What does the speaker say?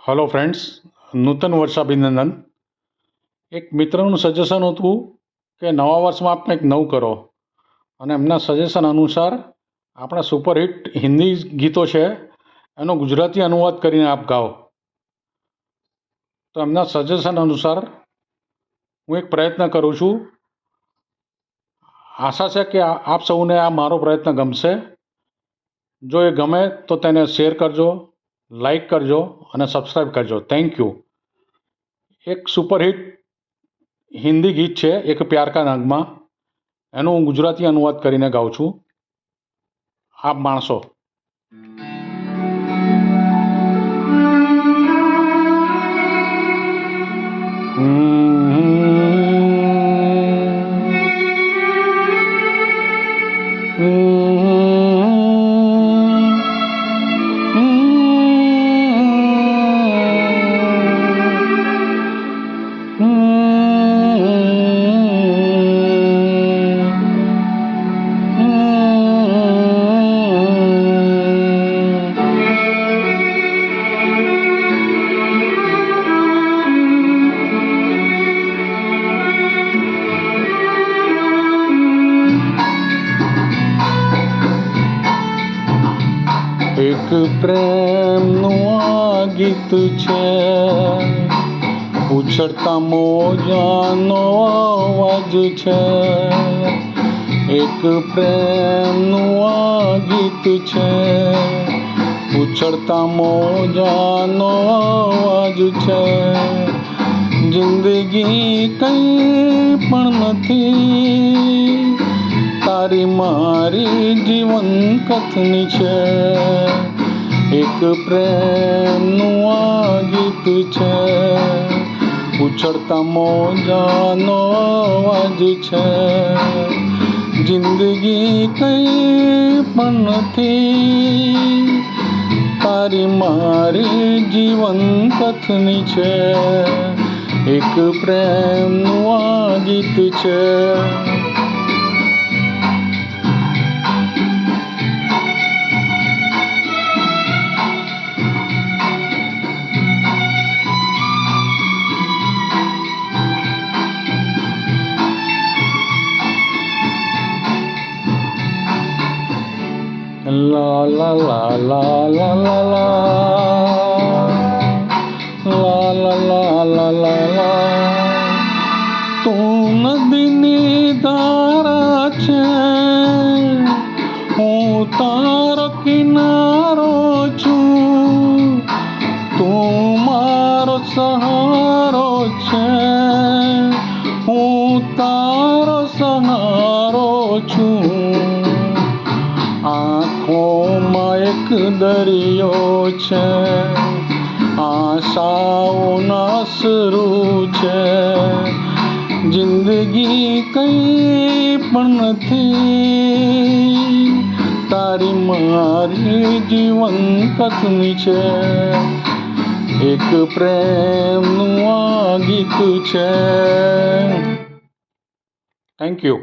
Hello friends, નૂતન વર્ષાભિનંદન. એક મિત્રનું suggestion હતું કે નવા વર્ષમાં આપ કંઈક નવું કરો, અને એમના સજેશન અનુસાર આપણા સુપરહિટ હિન્દી ગીતો છે એનો ગુજરાતી અનુવાદ કરીને આપ ગાઓ. તો એમના સજેશન અનુસાર હું એક પ્રયત્ન કરું છું. આશા છે કે આપ સૌને આ મારો પ્રયત્ન ગમશે. જો એ ગમે તો તેને શેર કરજો, લાઈક કરજો અને સબસ્ક્રાઈબ કરજો. Thank you. એક સુપરહિટ હિન્દી ગીત છે એક પ્યાર કા નગમા, એનું હું ગુજરાતી અનુવાદ કરીને ગાઉં છું. આપ માણસો. એક પ્રેમનું આ ગીત છે, ઉછળતા મોજાનો અવાજ છે. એક પ્રેમનું આ ગીત છે, ઉછળતા મોજાનો અવાજ છે. જિંદગી કંઈ પણ નથી, તારી મારી જીવન કથની છે. એક પ્રેમનું આ ગીત છે, ઉછળતા મોજાનો અવાજ છે. જિંદગી કંઈ પણ નથી, તારી મારી જીવન કથની છે. એક પ્રેમનું આ ગીત છે. La la la la la la la, la la la la la la. તું નદીની ધારા છે, હું તારો કિનારો છું. તું મારો સહારો છે, હું તારો સહારો છું. આંખોમાં એક દરિયો છે, આશાઓના અશ્રુ છે. જિંદગી કંઈ પણ નથી, તારી મારી જીવન કથની છે. એક પ્રેમનું આ ગીત છે. Thank you.